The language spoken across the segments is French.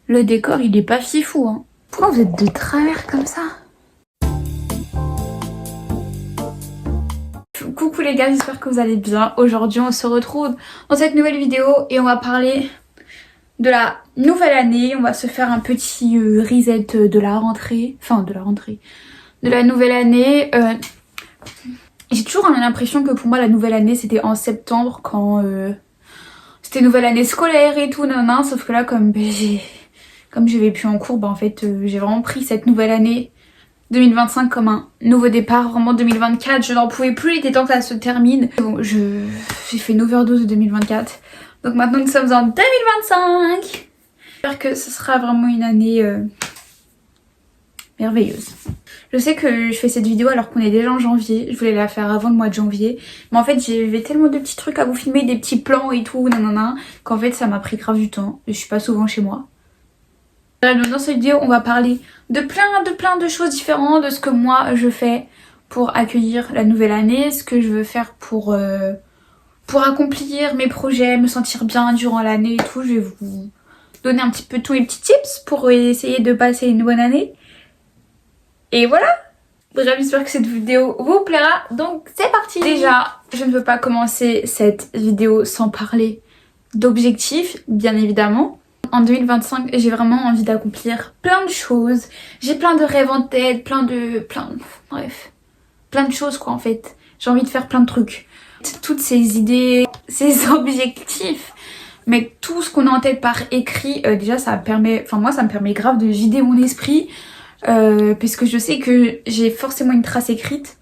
Le décor, il est pas si fou, hein. Pourquoi vous êtes de travers comme ça? Coucou les gars, j'espère que vous allez bien. Aujourd'hui, on se retrouve dans cette nouvelle vidéo et on va parler de la nouvelle année. On va se faire un petit reset de la rentrée. Enfin, de la nouvelle année. J'ai toujours l'impression que pour moi, la nouvelle année, c'était en septembre quand c'était nouvelle année scolaire et tout, nanana. Sauf que là, comme je vais plus en cours, bah en fait, j'ai vraiment pris cette nouvelle année 2025 comme un nouveau départ, vraiment 2024, je n'en pouvais plus, il était temps que ça se termine. Bon, j'ai fait une overdose de 2024, donc maintenant nous sommes en 2025. J'espère que ce sera vraiment une année merveilleuse. Je sais que je fais cette vidéo alors qu'on est déjà en janvier, je voulais la faire avant le mois de janvier, mais en fait j'avais tellement de petits trucs à vous filmer, des petits plans et tout, nanana, qu'en fait ça m'a pris grave du temps, je suis pas souvent chez moi. Dans cette vidéo, on va parler de plein de choses différentes, de ce que moi je fais pour accueillir la nouvelle année, ce que je veux faire pour accomplir mes projets, me sentir bien durant l'année et tout. Je vais vous donner un petit peu tous les petits tips pour essayer de passer une bonne année. Et voilà. Bref, j'espère que cette vidéo vous plaira. Donc c'est parti. Déjà, je ne veux pas commencer cette vidéo sans parler d'objectifs, bien évidemment. En 2025, j'ai vraiment envie d'accomplir plein de choses. J'ai plein de rêves en tête, plein de choses quoi en fait. J'ai envie de faire plein de trucs. Toutes ces idées, ces objectifs, mais tout ce qu'on a en tête par écrit, déjà ça permet, moi ça me permet grave de vider mon esprit, puisque je sais que j'ai forcément une trace écrite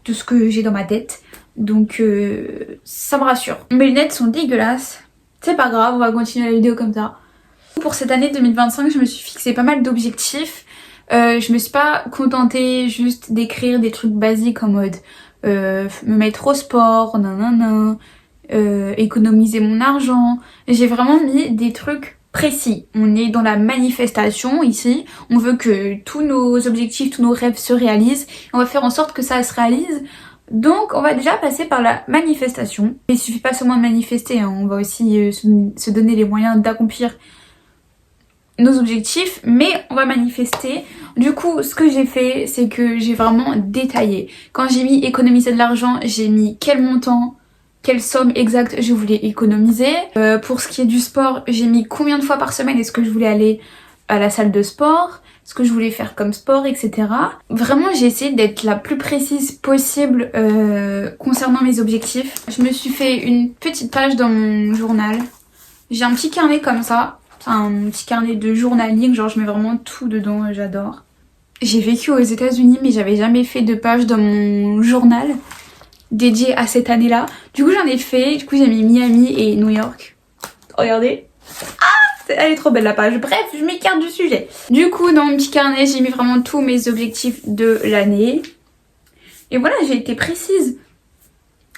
de ce que j'ai dans ma tête. Donc ça me rassure. Mes lunettes sont dégueulasses. C'est pas grave, on va continuer la vidéo comme ça. Pour cette année 2025, je me suis fixé pas mal d'objectifs. Je me suis pas contentée juste d'écrire des trucs basiques en mode me mettre au sport, nanana, économiser mon argent. J'ai vraiment mis des trucs précis. On est dans la manifestation ici. On veut que tous nos objectifs, tous nos rêves se réalisent. On va faire en sorte que ça se réalise. Donc on va déjà passer par la manifestation. Il suffit pas seulement de manifester, hein. On va aussi se donner les moyens d'accomplir nos objectifs, mais on va manifester. Du coup, ce que j'ai fait, c'est que j'ai vraiment détaillé. Quand j'ai mis économiser de l'argent, j'ai mis quel montant, quelle somme exacte je voulais économiser. Pour ce qui est du sport, j'ai mis combien de fois par semaine est-ce que je voulais aller à la salle de sport, ce que je voulais faire comme sport, etc. Vraiment, j'ai essayé d'être la plus précise possible concernant mes objectifs. Je me suis fait une petite page dans mon journal. J'ai un petit carnet comme ça. Un petit carnet de journaling, genre je mets vraiment tout dedans, j'adore. J'ai vécu aux États-Unis mais j'avais jamais fait de page dans mon journal dédié à cette année-là. Du coup j'en ai fait, du coup j'ai mis Miami et New York. Regardez. Ah, elle est trop belle la page. Bref, je m'écarte du sujet. Du coup dans mon petit carnet j'ai mis vraiment tous mes objectifs de l'année. Et voilà, j'ai été précise.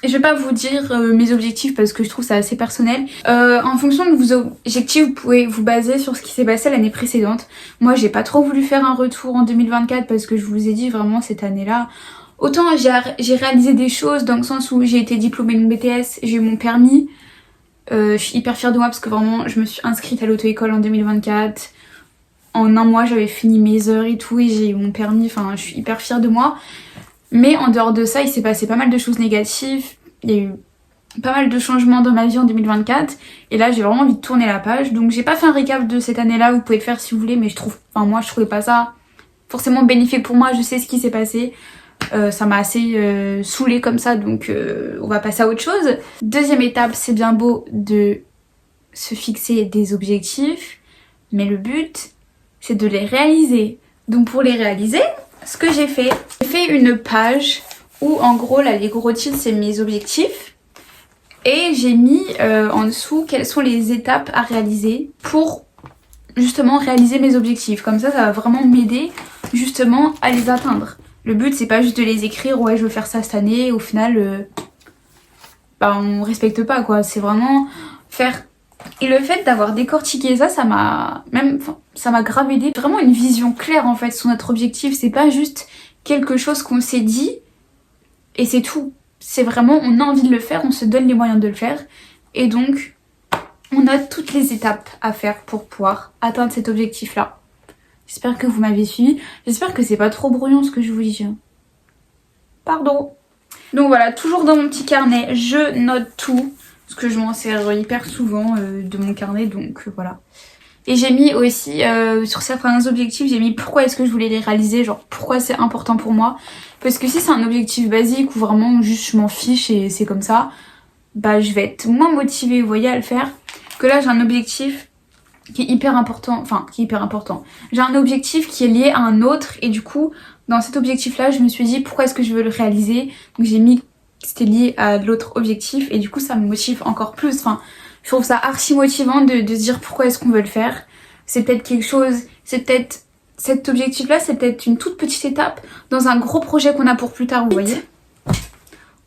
Je vais pas vous dire mes objectifs parce que je trouve ça assez personnel. En fonction de vos objectifs, vous pouvez vous baser sur ce qui s'est passé l'année précédente. Moi, j'ai pas trop voulu faire un retour en 2024 parce que je vous ai dit vraiment cette année-là. Autant j'ai réalisé des choses dans le sens où j'ai été diplômée de mon BTS, j'ai eu mon permis. Je suis hyper fière de moi parce que vraiment, je me suis inscrite à l'auto-école en 2024. En un mois, j'avais fini mes heures et tout et j'ai eu mon permis. Enfin, je suis hyper fière de moi. Mais en dehors de ça, il s'est passé pas mal de choses négatives. Il y a eu pas mal de changements dans ma vie en 2024. Et là, j'ai vraiment envie de tourner la page. Donc j'ai pas fait un récap de cette année-là. Vous pouvez le faire si vous voulez. Mais moi, je trouvais pas ça forcément bénéfique pour moi. Je sais ce qui s'est passé. Ça m'a assez saoulée comme ça. Donc on va passer à autre chose. Deuxième étape, c'est bien beau de se fixer des objectifs. Mais le but, c'est de les réaliser. Donc pour les réaliser, ce que j'ai fait une page où en gros là les gros titres c'est mes objectifs et j'ai mis en dessous quelles sont les étapes à réaliser pour justement réaliser mes objectifs. Comme ça va vraiment m'aider justement à les atteindre. Le but c'est pas juste de les écrire, ouais je veux faire ça cette année, au final on respecte pas quoi, c'est vraiment faire. Et le fait d'avoir décortiqué ça, ça m'a grave aidé. Vraiment une vision claire en fait sur notre objectif. C'est pas juste quelque chose qu'on s'est dit et c'est tout. C'est vraiment on a envie de le faire, on se donne les moyens de le faire. Et donc on note toutes les étapes à faire pour pouvoir atteindre cet objectif-là. J'espère que vous m'avez suivi. J'espère que c'est pas trop brouillon ce que je vous dis. Pardon. Donc voilà, toujours dans mon petit carnet, je note tout. Parce que je m'en sers hyper souvent de mon carnet, donc voilà. Et j'ai mis aussi, sur certains objectifs, j'ai mis pourquoi est-ce que je voulais les réaliser, genre pourquoi c'est important pour moi. Parce que si c'est un objectif basique ou vraiment juste je m'en fiche et c'est comme ça, bah je vais être moins motivée, vous voyez, à le faire. Que là j'ai un objectif qui est hyper important, enfin qui est hyper important. J'ai un objectif qui est lié à un autre et du coup, dans cet objectif-là, je me suis dit pourquoi est-ce que je veux le réaliser. Donc j'ai mis que c'était lié à l'autre objectif et du coup ça me motive encore plus. Enfin, je trouve ça archi motivant de se dire pourquoi est-ce qu'on veut le faire. C'est peut-être quelque chose, c'est peut-être cet objectif-là, c'est peut-être une toute petite étape dans un gros projet qu'on a pour plus tard, vous voyez.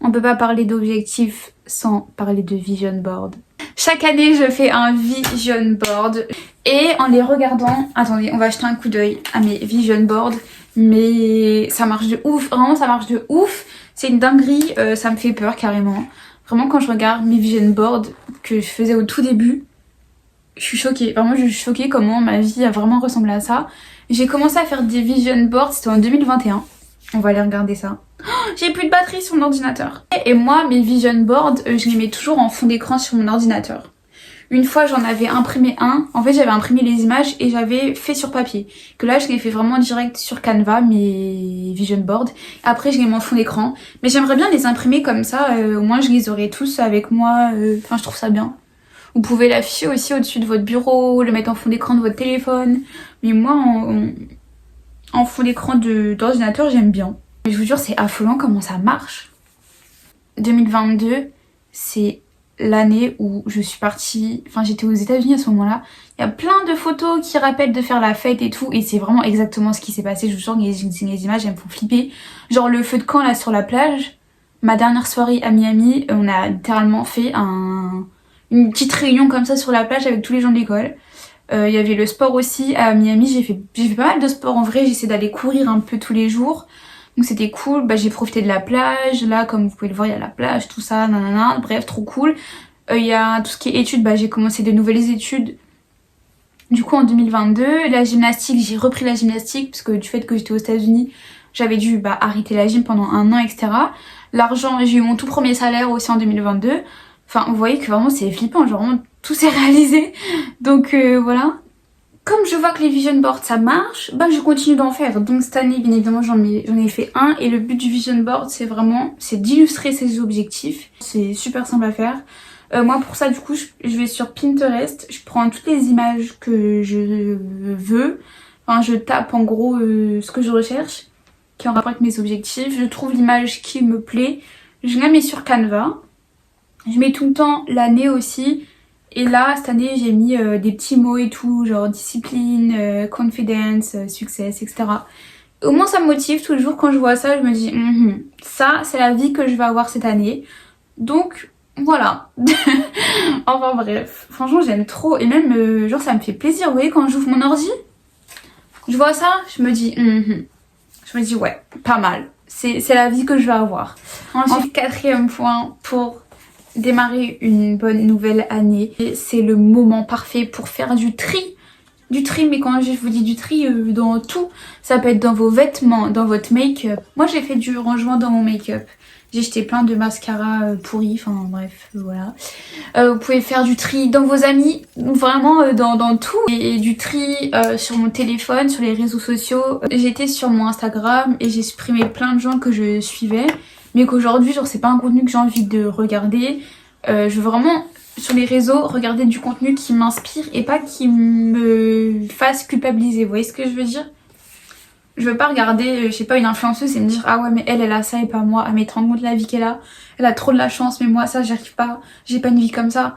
On peut pas parler d'objectifs sans parler de vision board. Chaque année, je fais un vision board et en les regardant, attendez, on va jeter un coup d'œil à mes vision boards, mais ça marche de ouf, vraiment ça marche de ouf. C'est une dinguerie, ça me fait peur carrément. Vraiment, quand je regarde mes vision boards que je faisais au tout début, je suis choquée. Vraiment, je suis choquée comment ma vie a vraiment ressemblé à ça. J'ai commencé à faire des vision boards, c'était en 2021. On va aller regarder ça. Oh, j'ai plus de batterie sur mon ordinateur. Et moi, mes vision boards, je les mets toujours en fond d'écran sur mon ordinateur. Une fois, j'en avais imprimé un. En fait, j'avais imprimé les images et j'avais fait sur papier. Que là, je l'ai fait vraiment direct sur Canva, mes vision boards. Après, je les mets en fond d'écran. Mais j'aimerais bien les imprimer comme ça. Au moins, je les aurai tous avec moi. Enfin, je trouve ça bien. Vous pouvez l'afficher aussi au-dessus de votre bureau, le mettre en fond d'écran de votre téléphone. Mais moi, en fond d'écran d'ordinateur, j'aime bien. Mais je vous jure, c'est affolant comment ça marche. 2022, c'est l'année où je suis partie, enfin j'étais aux États-Unis à ce moment-là. Il y a plein de photos qui rappellent de faire la fête et tout, et c'est vraiment exactement ce qui s'est passé. Je vous jure, les images elles me font flipper. Genre le feu de camp là sur la plage, ma dernière soirée à Miami, on a littéralement fait une petite réunion comme ça sur la plage avec tous les gens de l'école. Il y avait le sport aussi à Miami, j'ai fait pas mal de sport en vrai, j'essaie d'aller courir un peu tous les jours. Donc c'était cool, bah, j'ai profité de la plage, là comme vous pouvez le voir il y a la plage, tout ça, nanana, bref trop cool. Il y a tout ce qui est études, bah, j'ai commencé de nouvelles études du coup en 2022. La gymnastique, j'ai repris la gymnastique parce que du fait que j'étais aux États-Unis, j'avais dû arrêter la gym pendant un an, etc. L'argent, j'ai eu mon tout premier salaire aussi en 2022. Enfin vous voyez que vraiment c'est flippant, genre vraiment tout s'est réalisé. Donc voilà. Comme je vois que les vision boards ça marche, bah je continue d'en faire. Donc cette année bien évidemment j'en ai fait un et le but du vision board c'est d'illustrer ces objectifs. C'est super simple à faire. Moi pour ça du coup je vais sur Pinterest, je prends toutes les images que je veux. Enfin je tape en gros ce que je recherche qui est en rapport avec mes objectifs. Je trouve l'image qui me plaît, je la mets sur Canva. Je mets tout le temps l'année aussi. Et là, cette année, j'ai mis des petits mots et tout, genre discipline, confidence, success, etc. Au moins, ça me motive. Tous les jours, quand je vois ça, je me dis, ça, c'est la vie que je vais avoir cette année. Donc, voilà. Enfin bref, franchement, j'aime trop. Et même, genre, ça me fait plaisir. Vous voyez, quand j'ouvre mon ordi, je vois ça, je me dis, je me dis, ouais, pas mal. C'est la vie que je vais avoir. Ensuite, quatrième point pour démarrer une bonne nouvelle année, c'est le moment parfait pour faire du tri. Du tri, mais quand je vous dis du tri, dans tout, ça peut être dans vos vêtements, dans votre make-up. Moi j'ai fait du rangement dans mon make-up. J'ai jeté plein de mascaras pourris, enfin bref, voilà. Vous pouvez faire du tri dans vos amis, vraiment dans tout. Et du tri sur mon téléphone, sur les réseaux sociaux. J'étais sur mon Instagram et j'ai supprimé plein de gens que je suivais. Mais qu'aujourd'hui, genre c'est pas un contenu que j'ai envie de regarder. Je veux vraiment, sur les réseaux, regarder du contenu qui m'inspire et pas qui me fasse culpabiliser. Vous voyez ce que je veux dire? Je veux pas regarder, je sais pas, une influenceuse et me dire ah ouais mais elle a ça et pas moi. Ah mais 30 mois de la vie qu'elle a. Elle a trop de la chance mais moi ça j'y arrive pas. J'ai pas une vie comme ça.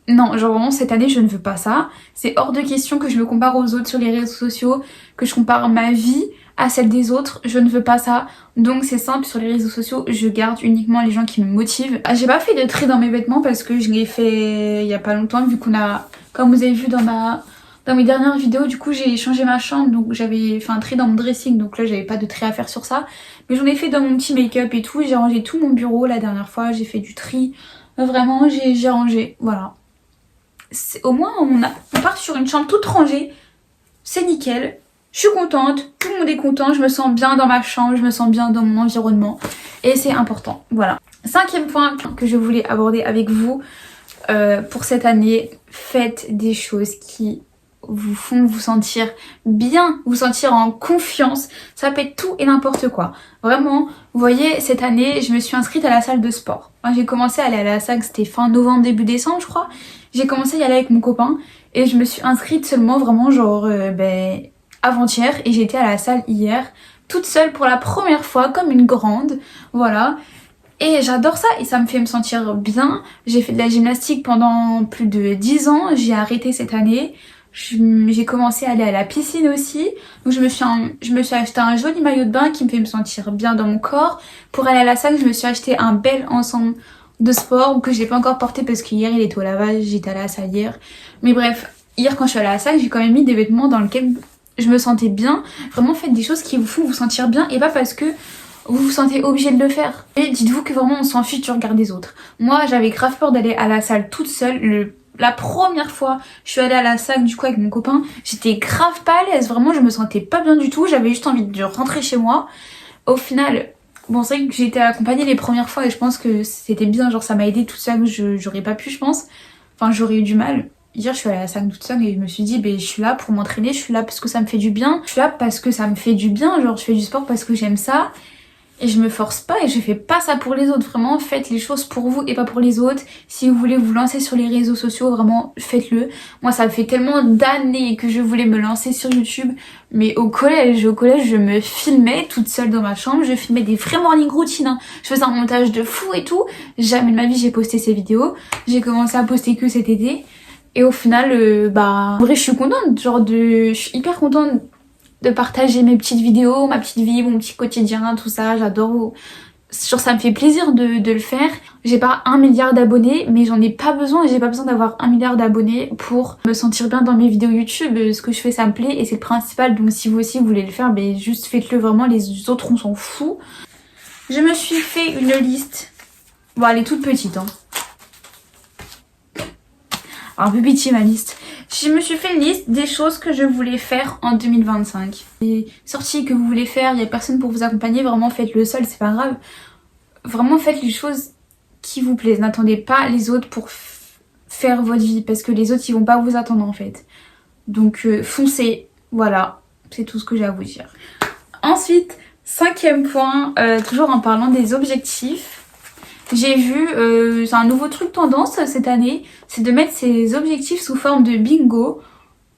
Non, genre vraiment cette année je ne veux pas ça. C'est hors de question que je me compare aux autres sur les réseaux sociaux, que je compare ma vie à celle des autres, je ne veux pas ça. Donc c'est simple, sur les réseaux sociaux, je garde uniquement les gens qui me motivent. J'ai pas fait de tri dans mes vêtements parce que je l'ai fait il y a pas longtemps, vu qu'on a, comme vous avez vu dans mes dernières vidéos, du coup j'ai changé ma chambre, donc j'avais fait un tri dans mon dressing, donc là j'avais pas de tri à faire sur ça. Mais j'en ai fait dans mon petit make-up et tout, j'ai rangé tout mon bureau la dernière fois, j'ai fait du tri. Vraiment j'ai rangé, voilà. au moins on part sur une chambre toute rangée, c'est nickel, je suis contente, tout le monde est content, je me sens bien dans ma chambre, je me sens bien dans mon environnement et c'est important, voilà. 5e point que je voulais aborder avec vous pour cette année, faites des choses qui vous font vous sentir bien, vous sentir en confiance. Ça peut être tout et n'importe quoi. Vraiment, vous voyez, cette année, je me suis inscrite à la salle de sport. Enfin, j'ai commencé à aller à la salle, c'était fin novembre, début décembre, je crois. J'ai commencé à y aller avec mon copain et je me suis inscrite seulement vraiment genre avant-hier et j'étais à la salle hier, toute seule pour la première fois, comme une grande, voilà. Et j'adore ça et ça me fait me sentir bien. J'ai fait de la gymnastique pendant plus de 10 ans, j'ai arrêté cette année. J'ai commencé à aller à la piscine aussi. Donc je me suis acheté un joli maillot de bain qui me fait me sentir bien dans mon corps. Pour aller à la salle, je me suis acheté un bel ensemble de sport que je n'ai pas encore porté parce qu'hier il était au lavage, j'étais à la salle hier. Mais bref, hier quand je suis allée à la salle, j'ai quand même mis des vêtements dans lesquels je me sentais bien. Vraiment faites des choses qui vous font vous sentir bien et pas parce que vous vous sentez obligé de le faire. Et dites-vous que vraiment on s'en fiche du regard des autres. Moi j'avais grave peur d'aller à la salle toute seule. La première fois je suis allée à la salle du coup avec mon copain, j'étais grave pas à l'aise, vraiment je me sentais pas bien du tout, j'avais juste envie de rentrer chez moi. Au final, bon c'est vrai que j'ai été accompagnée les premières fois et je pense que c'était bien, genre ça m'a aidé toute seule, j'aurais pas pu je pense, enfin j'aurais eu du mal. Hier je suis allée à la salle toute seule et je me suis dit je suis là pour m'entraîner, je suis là parce que ça me fait du bien, je suis là parce que ça me fait du bien, genre je fais du sport parce que j'aime ça. Et je me force pas et je fais pas ça pour les autres. Vraiment, faites les choses pour vous et pas pour les autres. Si vous voulez vous lancer sur les réseaux sociaux, vraiment, faites-le. Moi, ça fait tellement d'années que je voulais me lancer sur YouTube. Mais au collège, je me filmais toute seule dans ma chambre. Je filmais des vrais morning routines. Hein. Je faisais un montage de fou et tout. Jamais de ma vie, j'ai posté ces vidéos. J'ai commencé à poster que cet été. Et au final, en vrai, je suis contente. Je suis hyper contente de partager mes petites vidéos, ma petite vie, mon petit quotidien, tout ça, j'adore. Genre ça me fait plaisir de le faire. J'ai pas 1 milliard d'abonnés, mais j'en ai pas besoin, j'ai pas besoin d'avoir 1 milliard d'abonnés pour me sentir bien dans mes vidéos YouTube. Ce que je fais ça me plaît et c'est le principal, donc si vous aussi vous voulez le faire, juste faites-le vraiment, les autres on s'en fout. Je me suis fait une liste, bon elle est toute petite hein. Un peu pitié ma liste. Je me suis fait une liste des choses que je voulais faire en 2025. Les sorties que vous voulez faire, il n'y a personne pour vous accompagner, vraiment faites-le seul, c'est pas grave. Vraiment faites les choses qui vous plaisent. N'attendez pas les autres pour faire votre vie parce que les autres ils vont pas vous attendre en fait. Donc foncez, voilà, c'est tout ce que j'ai à vous dire. Ensuite, 5e point, toujours en parlant des objectifs. J'ai vu, c'est un nouveau truc tendance cette année, c'est de mettre ses objectifs sous forme de bingo.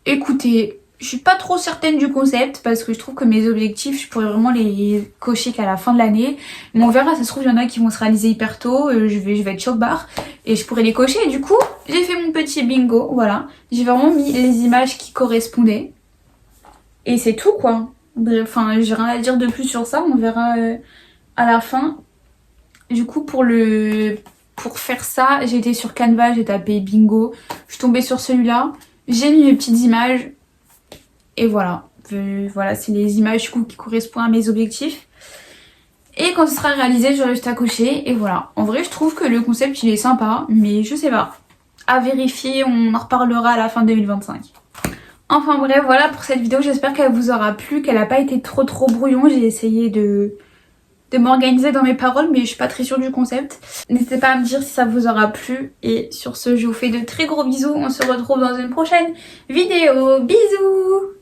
Écoutez, je suis pas trop certaine du concept parce que je trouve que mes objectifs, je pourrais vraiment les cocher qu'à la fin de l'année. Mais on verra, ça se trouve, il y en a qui vont se réaliser hyper tôt, je vais être choc barre et je pourrais les cocher. Et du coup, j'ai fait mon petit bingo, voilà. J'ai vraiment mis les images qui correspondaient. Et c'est tout quoi. Enfin, j'ai rien à dire de plus sur ça, on verra à la fin. Du coup pour faire ça, j'ai été sur Canva, j'ai tapé bingo, je suis tombée sur celui-là, j'ai mis mes petites images et voilà. Voilà, c'est les images du coup qui correspondent à mes objectifs. Et quand ce sera réalisé, j'aurai juste à cocher et voilà. En vrai, je trouve que le concept il est sympa, mais je sais pas. À vérifier, on en reparlera à la fin 2025. Enfin bref, voilà pour cette vidéo, j'espère qu'elle vous aura plu, qu'elle n'a pas été trop brouillon, j'ai essayé de m'organiser dans mes paroles mais je suis pas très sûre du concept. N'hésitez pas à me dire si ça vous aura plu et sur ce je vous fais de très gros bisous, on se retrouve dans une prochaine vidéo, bisous.